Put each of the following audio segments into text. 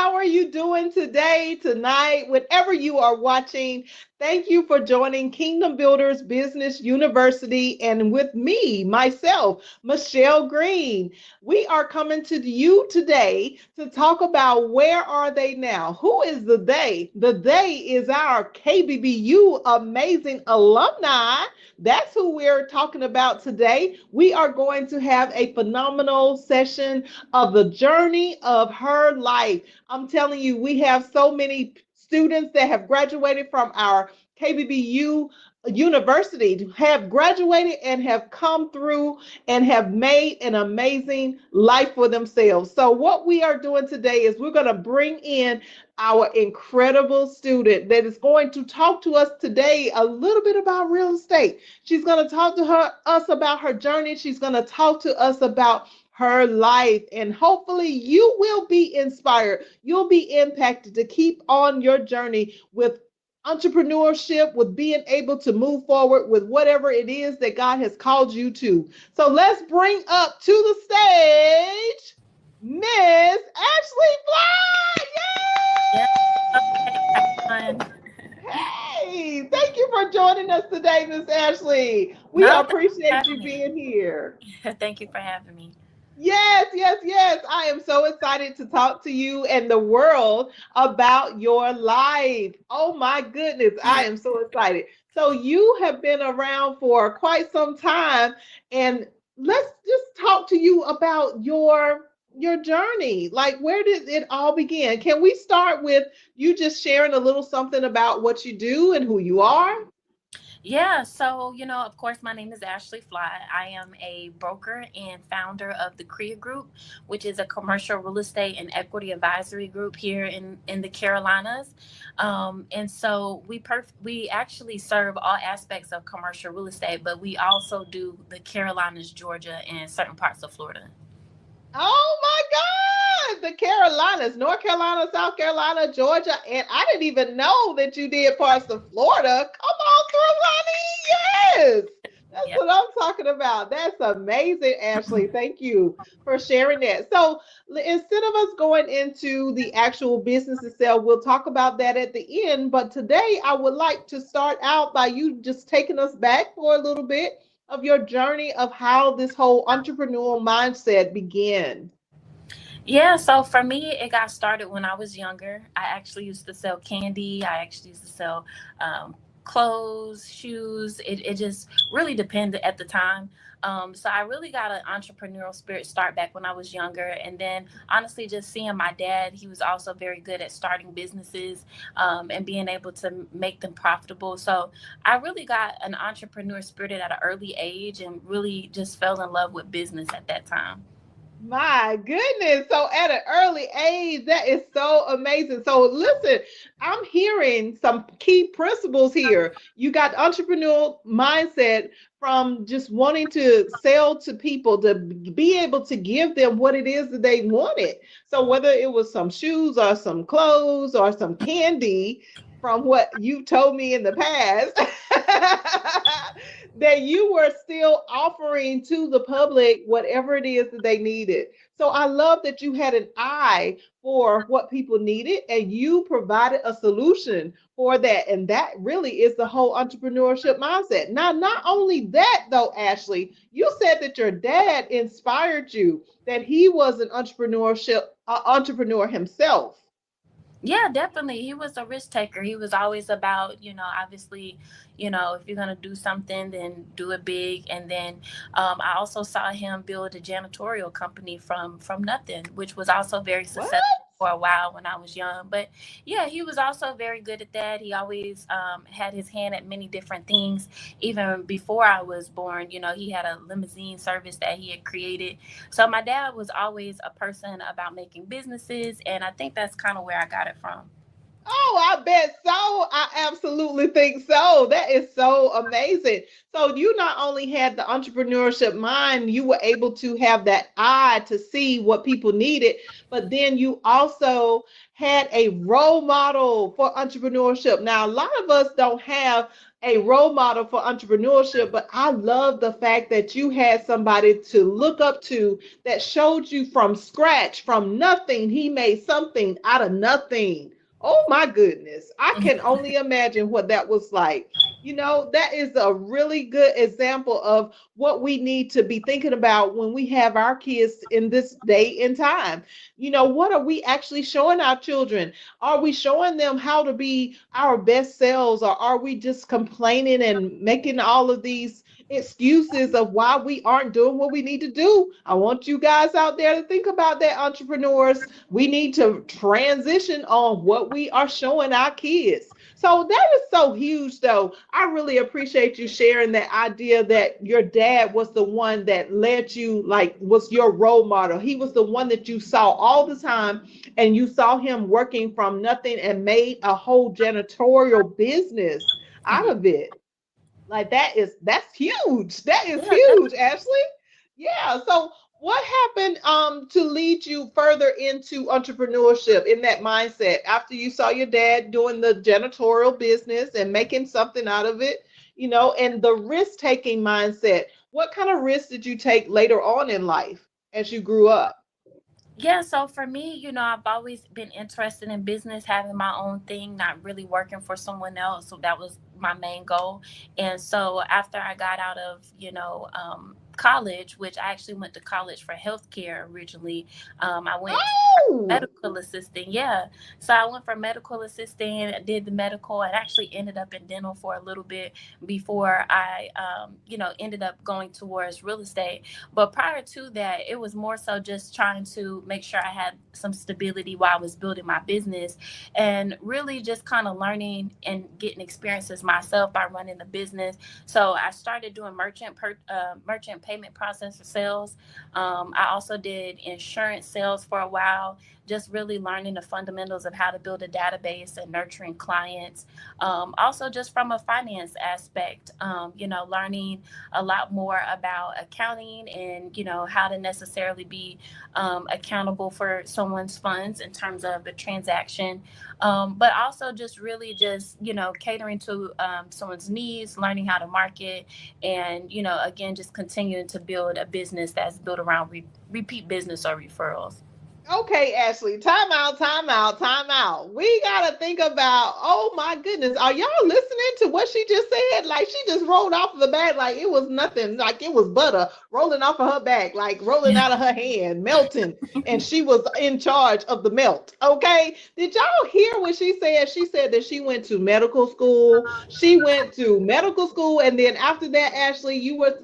How are you doing today, tonight, whenever you are watching? Thank you for joining Kingdom Builders Business University and with me, myself, Michelle Green. We are coming to you today to talk about where are they now? Who is the they? The they is our KBBU amazing alumni. That's who we're talking about today. We are going to have a phenomenal session of the journey of her life. I'm telling you, we have so many students that have graduated from our KBBU university, have graduated and have come through and have made an amazing life for themselves. So what we are doing today is we're going to bring in our incredible student that is going to talk to us today a little bit about real estate. She's going to talk to us about her journey. She's going to talk to us about her life, and hopefully you will be inspired. You'll be impacted to keep on your journey with entrepreneurship, with being able to move forward with whatever it is that God has called you to. So let's bring up to the stage Miss Ashley Fly. Yeah. Yay! Hey, thank you for joining us today, Miss Ashley. We No, thank you for appreciate having you me. being here. Thank you for having me. Yes, yes, yes. I am so excited to talk to you and the world about your life. Oh my goodness, I am so excited. So you have been around for quite some time, and let's just talk to you about your journey. Like, where did it all begin? Can we start with you just sharing a little something about what you do and who you are? Yeah, so, of course, my name is Ashley Fly. I am a broker and founder of the CREA Group, which is a commercial real estate and equity advisory group here in the Carolinas. And so we actually serve all aspects of commercial real estate, but we also do the Carolinas, Georgia, and certain parts of Florida. Oh my God, the Carolinas, North Carolina, South Carolina, Georgia, and I didn't even know that you did parts of Florida. Come on through, honey. Yes, that's Yeah. what I'm talking about. That's amazing, Ashley. Thank you for sharing that. So instead of us going into the actual business itself, we'll talk about that at the end. But today, I would like to start out by you just taking us back for a little bit of your journey of how this whole entrepreneurial mindset began. Yeah, so for me, it got started when I was younger. I actually used to sell candy. I actually used to sell clothes, shoes. It just really depended at the time. So I really got an entrepreneurial spirit start back when I was younger. And then honestly, just seeing my dad, he was also very good at starting businesses and being able to make them profitable. So I really got an entrepreneur spirit at an early age and really just fell in love with business at that time. My goodness. So at an early age, that is so amazing. So listen, I'm hearing some key principles here. You got entrepreneurial mindset from just wanting to sell to people, to be able to give them what it is that they wanted. So whether it was some shoes or some clothes or some candy, from what you've told me in the past, that you were still offering to the public whatever it is that they needed. So I love that you had an eye for what people needed and you provided a solution for that. And that really is the whole entrepreneurship mindset. Now, not only that, though, Ashley, you said that your dad inspired you, that he was an entrepreneur himself. Yeah, definitely. He was a risk taker. He was always about, obviously, if you're going to do something, then do it big. And then I also saw him build a janitorial company from nothing, which was also very What? successful for a while when I was young. But yeah, he was also very good at that. He always had his hand at many different things. Even before I was born, he had a limousine service that he had created. So my dad was always a person about making businesses, and I think that's kind of where I got it from. Oh, I bet so. I absolutely think so. That is so amazing. So you not only had the entrepreneurship mind, you were able to have that eye to see what people needed, but then you also had a role model for entrepreneurship. Now, a lot of us don't have a role model for entrepreneurship, but I love the fact that you had somebody to look up to that showed you from scratch, from nothing. He made something out of nothing. Oh my goodness. I can only imagine what that was like. You know, that is a really good example of what we need to be thinking about when we have our kids in this day and time. You know, what are we actually showing our children? Are we showing them how to be our best selves, or are we just complaining and making all of these excuses of why we aren't doing what we need to do? I want you guys out there to think about that, entrepreneurs. We need to transition on what we are showing our kids. So that is so huge, though. I really appreciate you sharing that idea that your dad was the one that led you, like, was your role model. He was the one that you saw all the time, and you saw him working from nothing and made a whole janitorial business out of it. Like that's huge. That is Yeah, that's huge, Ashley. Yeah. So what happened to lead you further into entrepreneurship in that mindset after you saw your dad doing the janitorial business and making something out of it, you know, and the risk taking mindset? What kind of risks did you take later on in life as you grew up? Yeah, so for me, I've always been interested in business, having my own thing, not really working for someone else. So that was my main goal. And so after I got out of, college, which I actually went to college for healthcare originally, I went Oh, medical assistant. Yeah. So I went for medical assistant, did the medical, and actually ended up in dental for a little bit before I, ended up going towards real estate. But prior to that, it was more so just trying to make sure I had some stability while I was building my business, and really just kind of learning and getting experiences myself by running the business. So I started doing merchant payment processor sales. I also did insurance sales for a while, just really learning the fundamentals of how to build a database and nurturing clients. Also, just from a finance aspect, learning a lot more about accounting and, how to necessarily be accountable for someone's funds in terms of the transaction. But also just really just, catering to someone's needs, learning how to market, and, again, just continuing to build a business that's built around repeat business or referrals. okay, Ashley, time out, time out, time out. We got to think about, oh my goodness, are y'all listening to what she just said? Like, she just rolled off of the back like it was nothing, like it was butter rolling off of her back, like rolling out of her hand, melting, and she was in charge of the melt. Okay, did y'all hear what she said? She said that she went to medical school. She went to medical school, and then after that, Ashley, you were,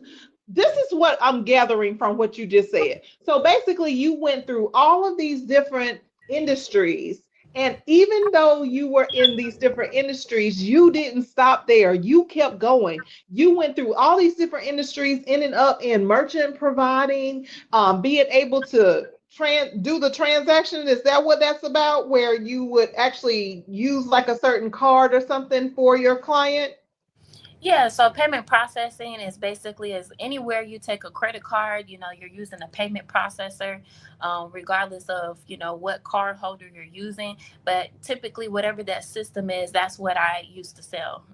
this is what I'm gathering from what you just said. So basically, you went through all of these different industries. And even though you were in these different industries, you didn't stop there. You kept going. You went through all these different industries, ending up in merchant providing, being able to do the transaction. Is that what that's about? Where you would actually use like a certain card or something for your client? Yeah, so payment processing is basically is anywhere you take a credit card, you're using a payment processor, regardless of, what card holder you're using. But typically, whatever that system is, that's what I used to sell.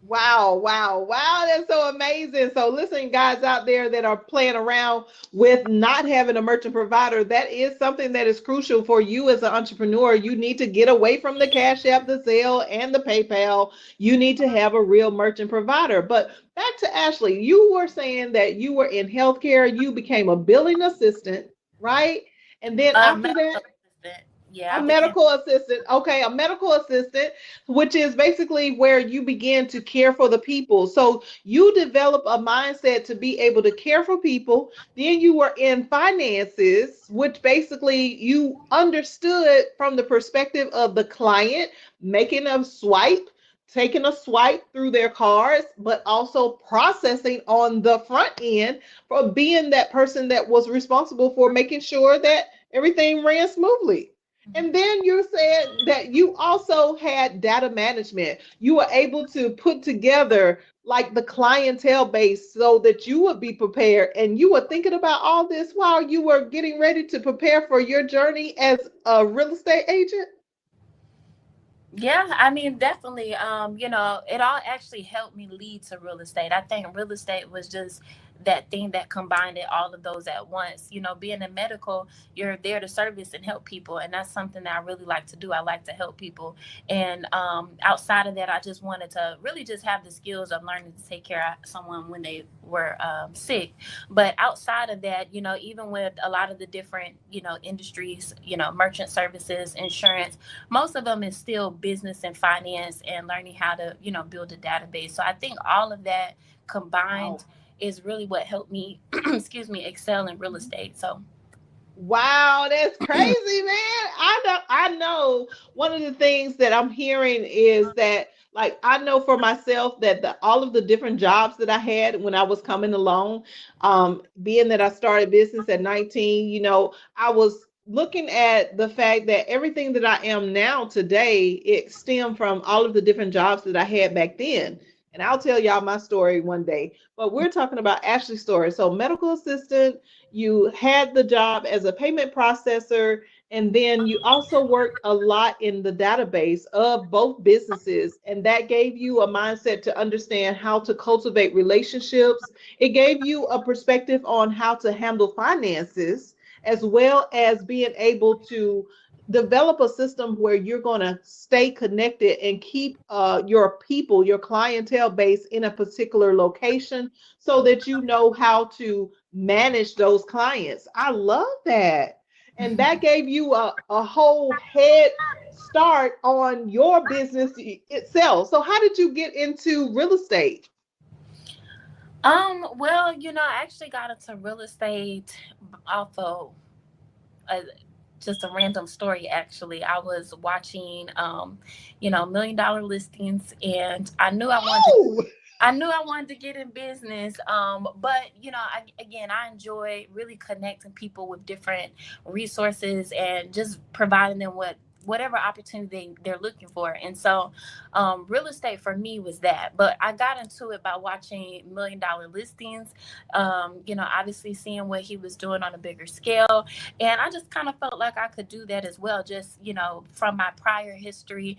Wow, wow, wow. That's so amazing. So, listen, guys out there that are playing around with not having a merchant provider, that is something that is crucial for you as an entrepreneur. You need to get away from the Cash App, the Zelle, and the PayPal. You need to have a real merchant provider. But back to Ashley, you were saying that you were in healthcare, you became a billing assistant, right? And then after that, Medical assistant. Yeah, a I became. medical assistant. Okay, a medical assistant, which is basically where you begin to care for the people. So you develop a mindset to be able to care for people. Then you were in finances, which basically you understood from the perspective of the client, making a swipe, taking a swipe through their cards, but also processing on the front end for being that person that was responsible for making sure that everything ran smoothly. And then you said that you also had data management. You were able to put together like the clientele base so that you would be prepared. And you were thinking about all this while you were getting ready to prepare for your journey as a real estate agent. Yeah, I mean, definitely. It all actually helped me lead to real estate. I think real estate was just that thing that combined it, all of those at once. Being in medical, you're there to service and help people, and that's something that I really like to do. I like to help people, and outside of that, I just wanted to really just have the skills of learning to take care of someone when they were sick. But outside of that, even with a lot of the different industries, merchant services, insurance, most of them is still business and finance and learning how to build a database. So I think all of that Wow. combined is really what helped me excuse me, excel in real Mhm. estate. So Wow, that's crazy, man. I know one of the things that I'm hearing is that like I know for myself that all of the different jobs that I had when I was coming along, being that I started business at 19, I was looking at the fact that everything that I am now today, it stemmed from all of the different jobs that I had back then. And I'll tell y'all my story one day. But we're talking about Ashley's story. So medical assistant, you had the job as a payment processor, and then you also worked a lot in the database of both businesses. And that gave you a mindset to understand how to cultivate relationships. It gave you a perspective on how to handle finances, as well as being able to develop a system where you're going to stay connected and keep your people, your clientele base in a particular location so that you know how to manage those clients. I love that. And that gave you a whole head start on your business itself. So, how did you get into real estate? well, I actually got into real estate off of a, just a random story. Actually, I was watching $1 million listings, and Oh, I knew I wanted to get in business. But I enjoy really connecting people with different resources and just providing them with whatever opportunity they're looking for. And so, real estate for me was that. But I got into it by watching $1 million listings. Obviously seeing what he was doing on a bigger scale, and I just kind of felt like I could do that as well. Just from my prior history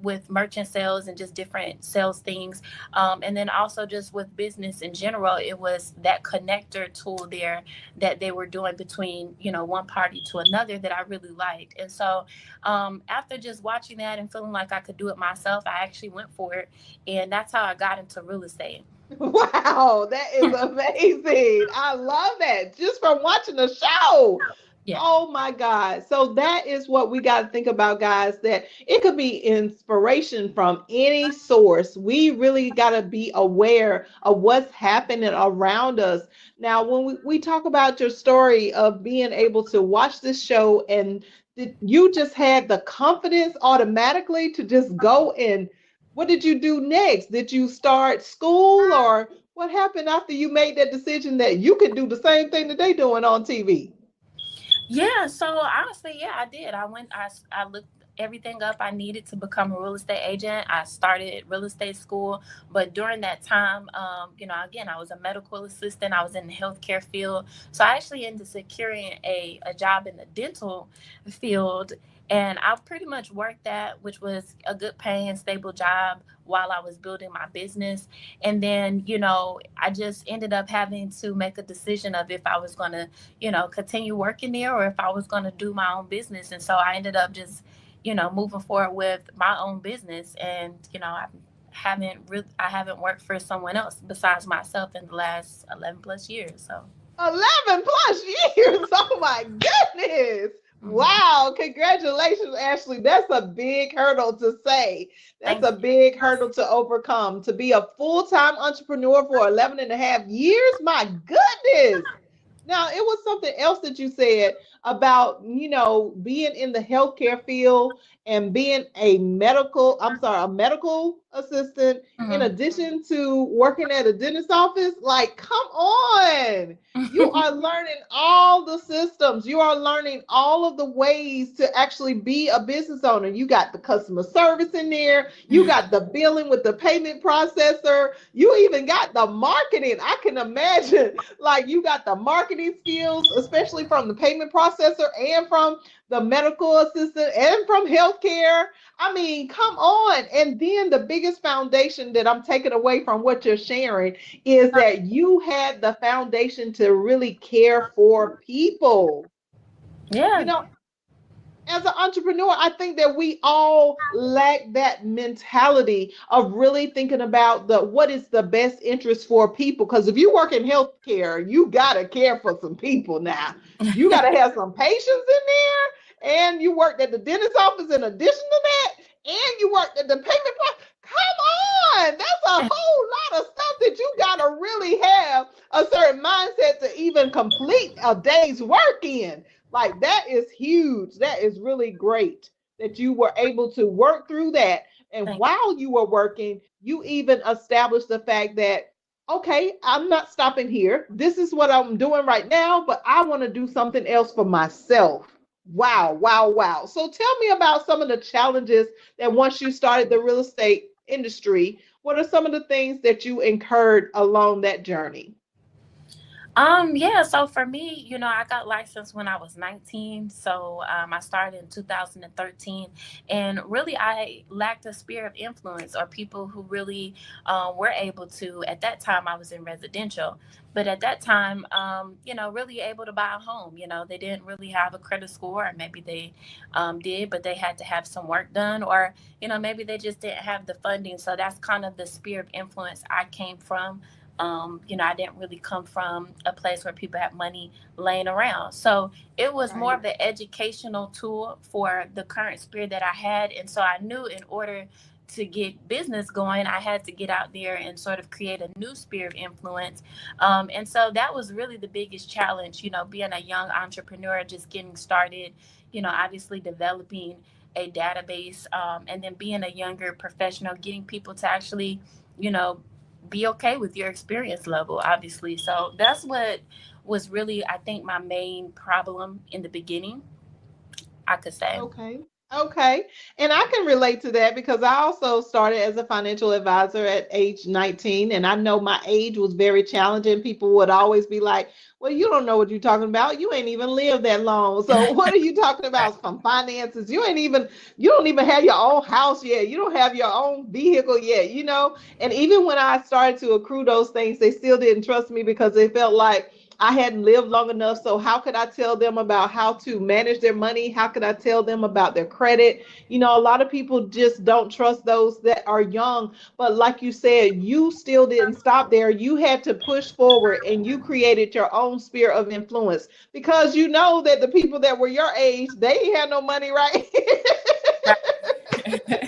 with merchant sales and just different sales things. And then also just with business in general, it was that connector tool there that they were doing between, one party to another that I really liked. And so after just watching that and feeling like I could do it myself, I actually went for it. And that's how I got into real estate. wow, that is amazing. I love that just from watching the show. Yeah. Oh my God. So that is what we got to think about, guys, that it could be inspiration from any source. We really got to be aware of what's happening around us. Now, when we talk about your story of being able to watch this show and you just had the confidence automatically to just go and what did you do next? Did you start school or what happened after you made that decision that you could do the same thing that they doing on TV? Yeah, so honestly, yeah, I did. I looked everything up I needed to become a real estate agent. I started real estate school, but during that time, again, I was a medical assistant. I was in the healthcare field. So I actually ended up securing a job in the dental field. And I pretty much worked that, which was a good paying, stable job while I was building my business. And then, I just ended up having to make a decision of if I was going to continue working there or if I was going to do my own business. And so I ended up just, moving forward with my own business. And, I haven't worked for someone else besides myself in the last 11 plus years. So, 11 plus years. Oh my goodness. mhm. Wow. Congratulations, Ashley. That's a big hurdle to say. That's Thank a you. big hurdle to overcome. To be a full time entrepreneur for 11 and a half years. My goodness. Now, it was something else that you said. about, being in the healthcare field and being a medical assistant in Mhm. addition to working at a dentist office. Like, come on. You are learning all the systems. You are learning all of the ways to actually be a business owner. You got the customer service in there. You got the billing with the payment processor. You even got the marketing. I can imagine, like, you got the marketing skills, especially from the payment processor and from the medical assistant and from healthcare. I mean, come on. And then the biggest foundation that I'm taking away from what you're sharing is that you had the foundation to really care for people. You Yeah, know, as an entrepreneur, I think that we all lack that mentality of really thinking about the what is the best interest for people. Because if you work in healthcare, you gotta care for some people now. You gotta have some patients in there, and you worked at the dentist office in addition to that, and you worked at the payment plan. Come on, that's a whole lot of stuff that you gotta really have a certain mindset to even complete a day's work in. Like, that is huge. That is really great that you were able to work through that. And thank while you were working, you even established the fact that, okay, I'm not stopping here. This is what I'm doing right now, but I want to do something else for myself. Wow, wow, wow. So tell me about some of the challenges that once you started the real estate industry, what are some of the things that you incurred along that journey? Yeah, so for me, I got licensed when I was 19. So I started in 2013. And really, I lacked a sphere of influence or people who really were able to. At that time, I was in residential. But at that time, really able to buy a home. They didn't really have a credit score, or maybe they did, but they had to have some work done, or, maybe they just didn't have the funding. So that's kind of the sphere of influence I came from. I didn't really come from a place where people had money laying around. So it was more Right. of an educational tool for the current spirit that I had. And so I knew in order to get business going, I had to get out there and sort of create a new sphere of influence. And so that was really the biggest challenge, being a young entrepreneur, just getting started, obviously developing a database, and then being a younger professional, getting people to actually, you know, be okay with your experience level, obviously. So that's what was really, I think, my main problem in the beginning, I could say. Okay. Okay. And I can relate to that because I also started as a financial advisor at age 19. And I know my age was very challenging. People would always be like, well, you don't know what you're talking about. You ain't even lived that long. So what are you talking Right. about from finances? You don't even have your own house yet. You don't have your own vehicle yet. And even when I started to accrue those things, they still didn't trust me because they felt like I hadn't lived long enough. So how could I tell them about how to manage their money? How could I tell them about their credit? A lot of people just don't trust those that are young. But like you said, you still didn't stop there. You had to push forward and you created your own sphere of influence because you know that the people that were your age, they had no money, right?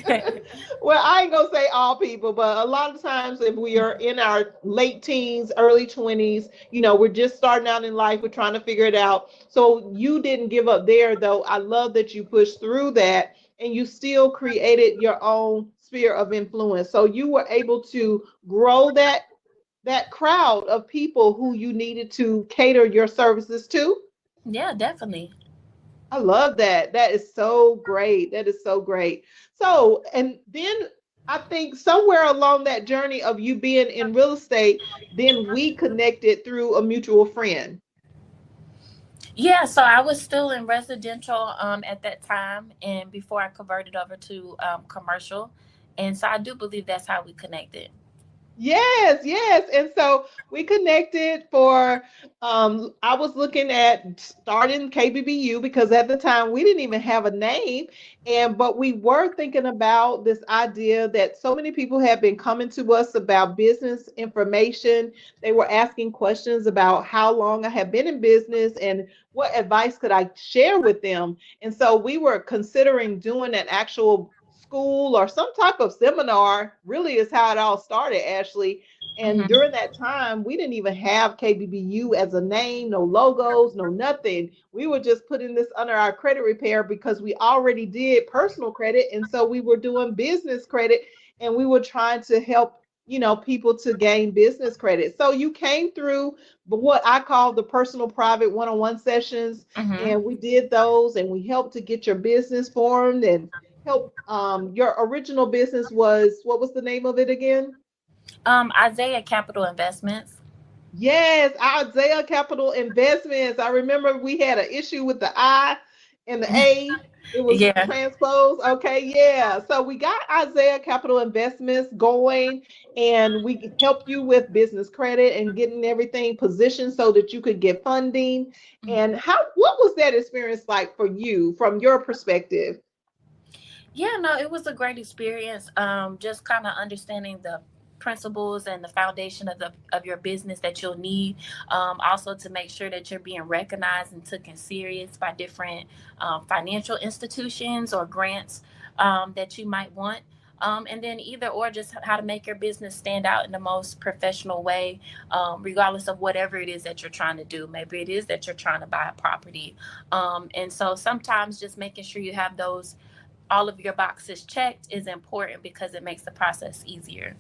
Right. Well, I ain't gonna say all people, but a lot of times if we are in our late teens, early 20s, we're just starting out in life, we're trying to figure it out. So you didn't give up there, though. I love that you pushed through that and you still created your own sphere of influence. So you were able to grow that crowd of people who you needed to cater your services to. Yeah, definitely. I love that. That is so great. That is so great. So, and then I think somewhere along that journey of you being in real estate, then we connected through a mutual friend. Yeah, so I was still in residential at that time, and before I converted over to commercial. And so I do believe that's how we connected. Yes, yes. And so we connected for I was looking at starting KBBU because at the time we didn't even have a name, and but we were thinking about this idea that so many people have been coming to us about business information. They were asking questions about how long I have been in business and what advice could I share with them. And so we were considering doing an actual school or some type of seminar, really is how it all started, Ashley, And Mhm. during that time, we didn't even have KBBU as a name, no logos, no nothing. We were just putting this under our credit repair because we already did personal credit. And so we were doing business credit and we were trying to help, people to gain business credit. So you came through what I call the personal private one-on-one sessions. Mhm. And we did those and we helped to get your business formed and help. Your original business was, what was the name of it again? Isaiah Capital Investments. Yes, Isaiah Capital Investments. I remember we had an issue with the I and the A. It was Yeah. transposed. Okay, yeah. So we got Isaiah Capital Investments going, and we help you with business credit and getting everything positioned so that you could get funding. And what was that experience like for you from your perspective? Yeah, no, it was a great experience. Just kind of understanding the principles and the foundation of your business that you'll need. Also to make sure that you're being recognized and taken serious by different financial institutions or grants that you might want. And then either or just how to make your business stand out in the most professional way, regardless of whatever it is that you're trying to do. Maybe it is that you're trying to buy a property. And so sometimes just making sure you have those all of your boxes checked is important because it makes the process easier.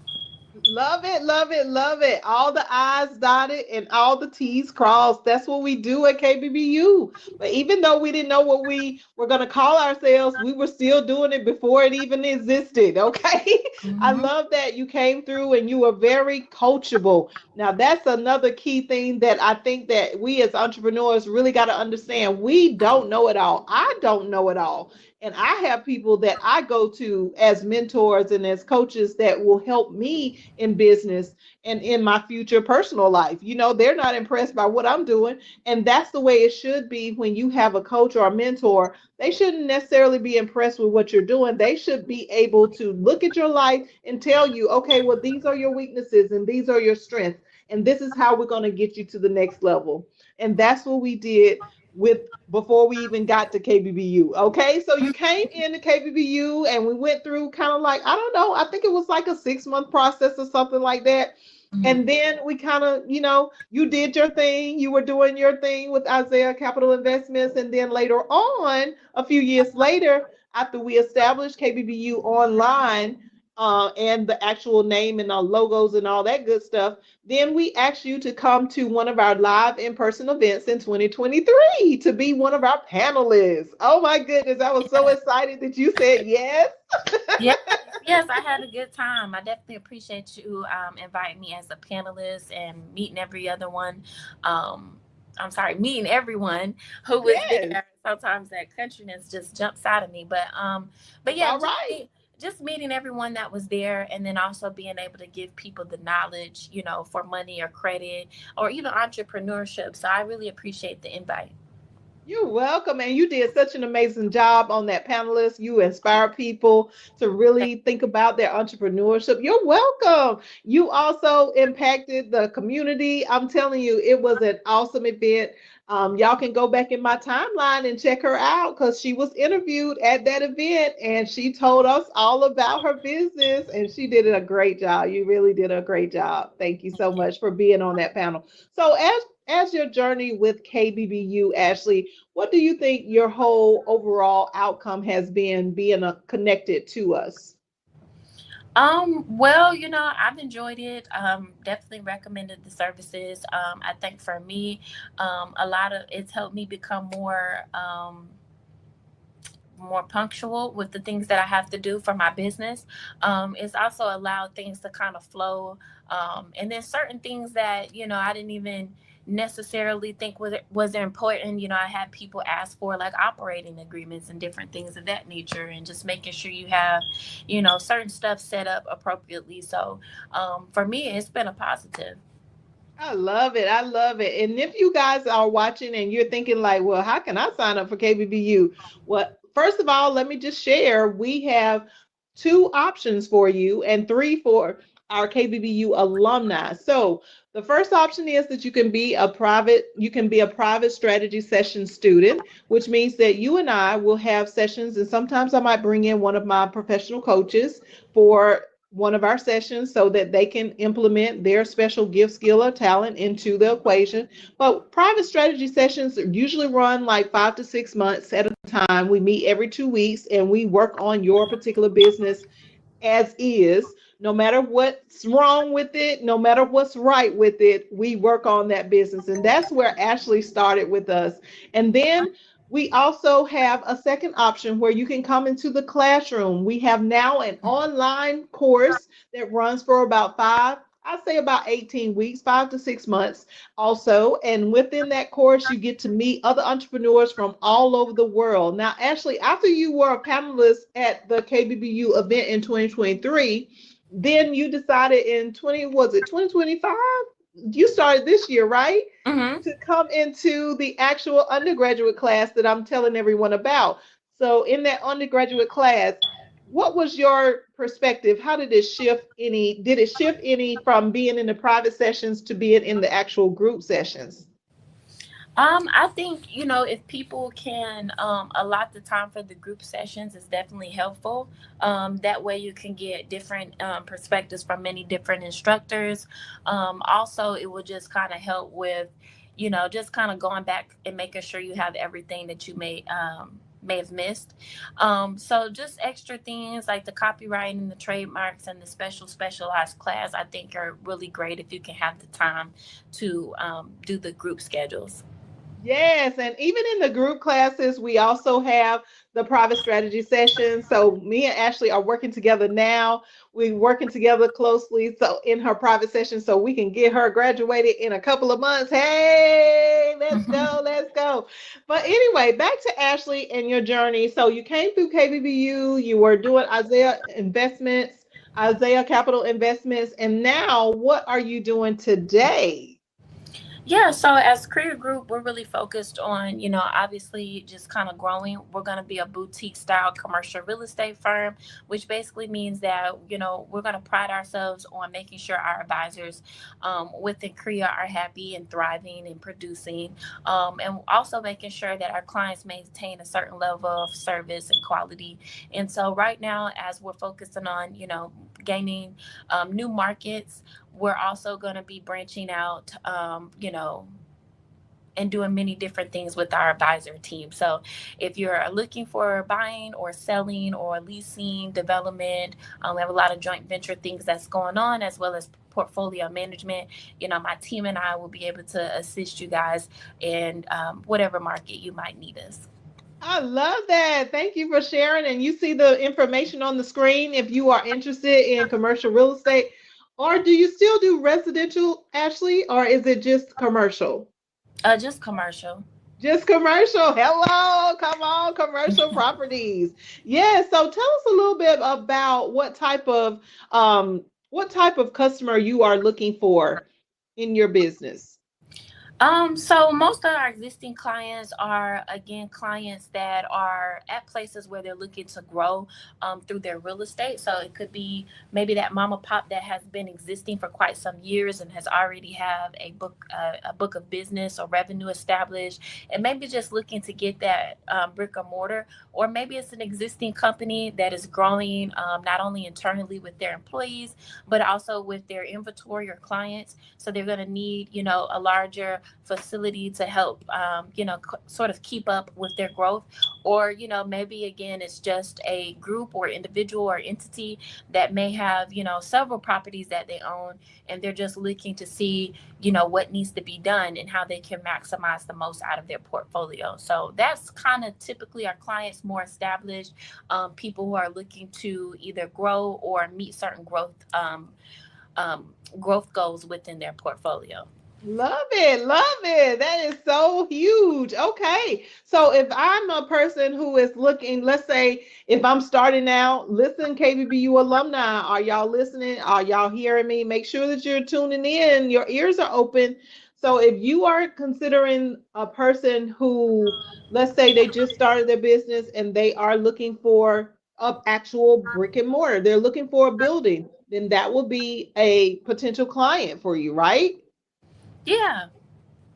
Love it, love it, love it. All the I's dotted and all the T's crossed. That's what we do at KBBU. But even though we didn't know what we were going to call ourselves, we were still doing it before it even existed. Okay. I Mm-hmm. love that you came through and you were very coachable. Now, that's another key thing that I think that we as entrepreneurs really got to understand. We don't know it all. I don't know it all. And I have people that I go to as mentors and as coaches that will help me in business and in my future personal life. They're not impressed by what I'm doing. And that's the way it should be when you have a coach or a mentor. They shouldn't necessarily be impressed with what you're doing. They should be able to look at your life and tell you, okay, well, these are your weaknesses and these are your strengths. And this is how we're going to get you to the next level. And that's what we did with before we even got to KBBU. Okay, so you came into KBBU and we went through kind of like, I don't know, I think it was like a 6 month process or something like that. And Mm-hmm. then we kind of, you did your thing, you were doing your thing with Isaiah Capital Investments. And then later on, a few years later, after we established KBBU online, and the actual name and our logos and all that good stuff, then we asked you to come to one of our live in-person events in 2023 to be one of our panelists. Oh my goodness, I was so Yeah. excited that you said yes. Yes, yes, I had a good time. I definitely appreciate you inviting me as a panelist and meeting every other one. I'm sorry, meeting everyone who was Yes, there. Sometimes that countryness just jumps out of me, but it's yeah, all right. just meeting everyone that was there, and then also being able to give people the knowledge, for money or credit or even entrepreneurship. So I really appreciate the invite. You're welcome. And you did such an amazing job on that panelist. You inspire people to really think about their entrepreneurship. You're welcome. You also impacted the community. I'm telling you, it was an awesome event. Y'all can go back in my timeline and check her out because she was interviewed at that event and she told us all about her business and she did a great job. You really did a great job. Thank you so Thank you. much for being on that panel. So as your journey with KBBU, Ashley, what do you think your whole overall outcome has been being connected to us? Well, I've enjoyed it. Definitely recommended the services. I think for me, a lot of it's helped me become more punctual with the things that I have to do for my business. It's also allowed things to kind of flow. And then certain things that, I didn't even necessarily think was important. I had people ask for like operating agreements and different things of that nature and just making sure you have, certain stuff set up appropriately. So for me, it's been a positive. I love it. I love it. And if you guys are watching and you're thinking like, well, how can I sign up for KBBU? Well, first of all, let me just share. We have two options for you and three for our KBBU alumni. So the first option is that you can be a private strategy session student, which means that you and I will have sessions, and sometimes I might bring in one of my professional coaches for one of our sessions so that they can implement their special gift, skill, or talent into the equation. But private strategy sessions usually run like 5 to 6 months at a time. We meet every 2 weeks and we work on your particular business as is. No matter what's wrong with it, no matter what's right with it, we work on that business. And that's where Ashley started with us. And then we also have a second option where you can come into the classroom. We have now an online course that runs for about I'd say about 18 weeks, 5 to 6 months also. And within that course, you get to meet other entrepreneurs from all over the world. Now, Ashley, after you were a panelist at the KBBU event in 2023, then you decided in 2025? You started this year, right? Mm-hmm. To come into the actual undergraduate class that I'm telling everyone about. So, in that undergraduate class, what was your perspective? How did it shift any? Did it shift any from being in the private sessions to being in the actual group sessions? I think, if people can allot the time for the group sessions is definitely helpful. That way you can get different perspectives from many different instructors. Also, it will just kind of help with, just kind of going back and making sure you have everything that you may have missed. So just extra things like the copyright and the trademarks and the specialized class, I think are really great if you can have the time to do the group schedules. Yes, and even in the group classes, we also have the private strategy sessions. So me and Ashley are working together now. We're working together closely so in her private session so we can get her graduated in a couple of months. Hey, let's go, let's go. But anyway, back to Ashley and your journey. So you came through KBBU, you were doing Isaiah Capital Investments, and now what are you doing today? Yeah, so as Career Group, we're really focused on, obviously just kind of growing. We're going to be a boutique style commercial real estate firm, which basically means that, we're going to pride ourselves on making sure our advisors within Korea are happy and thriving and producing, and also making sure that our clients maintain a certain level of service and quality. And so right now, as we're focusing on, gaining new markets, we're also going to be branching out, and doing many different things with our advisor team. So if you're looking for buying or selling or leasing development, we have a lot of joint venture things that's going on, as well as portfolio management. My team and I will be able to assist you guys in whatever market you might need us. I love that. Thank you for sharing. And you see the information on the screen if you are interested in commercial real estate. Or do you still do residential, Ashley, or is it just commercial? Just commercial. Just commercial. Hello, come on, commercial properties. Yeah, so tell us a little bit about what type of customer you are looking for in your business. So most of our existing clients are, again, clients that are at places where they're looking to grow through their real estate. So it could be maybe that mom and pop that has been existing for quite some years and has already have a book of business or revenue established, and maybe just looking to get that brick and mortar. Or maybe it's an existing company that is growing not only internally with their employees, but also with their inventory or clients. So they're going to need, a larger facility to help, sort of keep up with their growth. Or, maybe again, it's just a group or individual or entity that may have, several properties that they own, and they're just looking to see, what needs to be done and how they can maximize the most out of their portfolio. So that's kind of typically our clients, more established people who are looking to either grow or meet certain growth goals within their portfolio. Love it. Love it. That is so huge. Okay. So if I'm a person who is looking, let's say if I'm starting out, listen, KBBU alumni, are y'all listening? Are y'all hearing me? Make sure that you're tuning in. Your ears are open. So if you are considering a person who, let's say they just started their business and they are looking for an actual brick and mortar, they're looking for a building, then that will be a potential client for you, right? Yeah.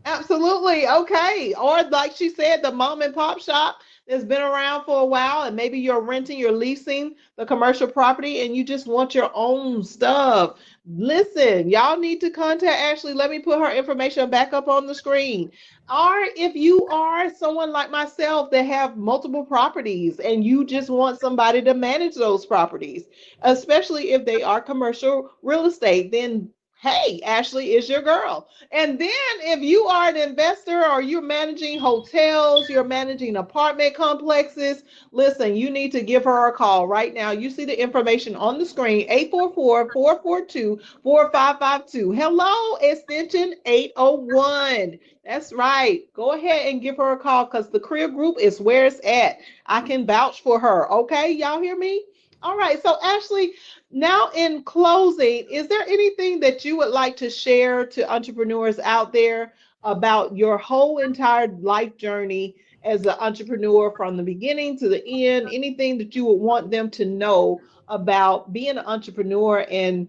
Absolutely. Okay. Or like she said, the mom and pop shop. that's been around for a while, and maybe you're renting, you're leasing the commercial property, and you just want your own stuff. Listen, y'all need to contact Ashley. Let me put her information back up on the screen. Or if you are someone like myself that have multiple properties and you just want somebody to manage those properties, especially if they are commercial real estate, then hey, Ashley is your girl. And then if you are an investor or you're managing hotels, you're managing apartment complexes, listen, you need to give her a call right now. You see the information on the screen, 844-442-4552. Hello, extension 801. That's right. Go ahead and give her a call because the career group is where it's at. I can vouch for her. Okay, y'all hear me? All right. So, Ashley, now in closing, is there anything that you would like to share to entrepreneurs out there about your whole entire life journey as an entrepreneur from the beginning to the end? Anything that you would want them to know about being an entrepreneur and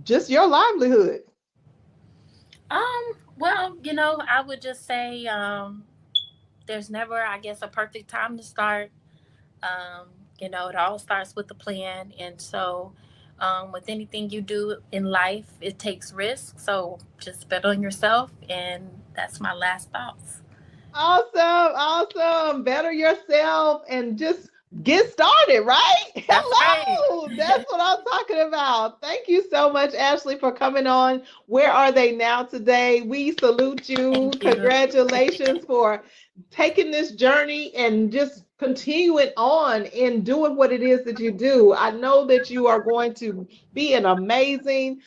just your livelihood? Well, I would just say there's never, I guess, a perfect time to start. Um, it all starts with a plan. And so, with anything you do in life, it takes risks. So just bet on yourself. And that's my last thoughts. Awesome, awesome. Better yourself and just get started, right? That's right. Hello. That's what I'm talking about. Thank you so much, Ashley, for coming on. Where are they now today? We salute you. Thank you. Congratulations for taking this journey and just continuing on in doing what it is that you do. I know that you are going to be an amazing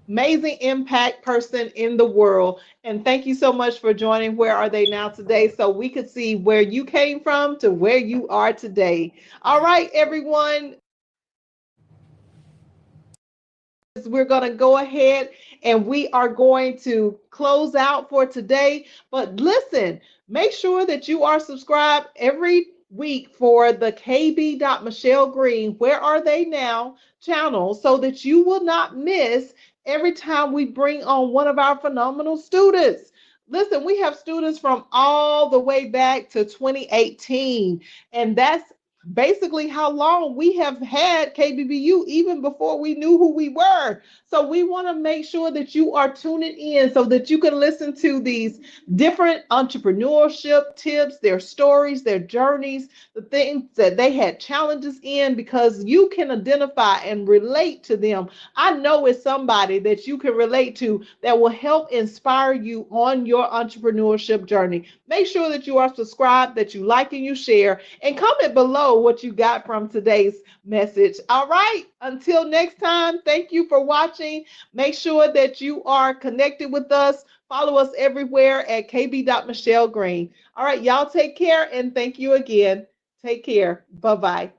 impact person in the world. And thank you so much for joining Where Are They Now today so we could see where you came from to where you are today. All right, everyone. We're going to go ahead and we are going to close out for today. But listen, make sure that you are subscribed every week for the KB. Michelle Green, Where Are They Now channel so that you will not miss every time we bring on one of our phenomenal students. Listen, we have students from all the way back to 2018, and that's basically how long we have had KBBU even before we knew who we were. So we want to make sure that you are tuning in so that you can listen to these different entrepreneurship tips, their stories, their journeys, the things that they had challenges in, because you can identify and relate to them. I know it's somebody that you can relate to that will help inspire you on your entrepreneurship journey. Make sure that you are subscribed, that you like and you share, and comment below what you got from today's message. All right, until next time, thank you for watching. Make sure that you are connected with us. Follow us everywhere at KB. Michelle Green. All right, y'all take care and thank you again. Take care. Bye bye.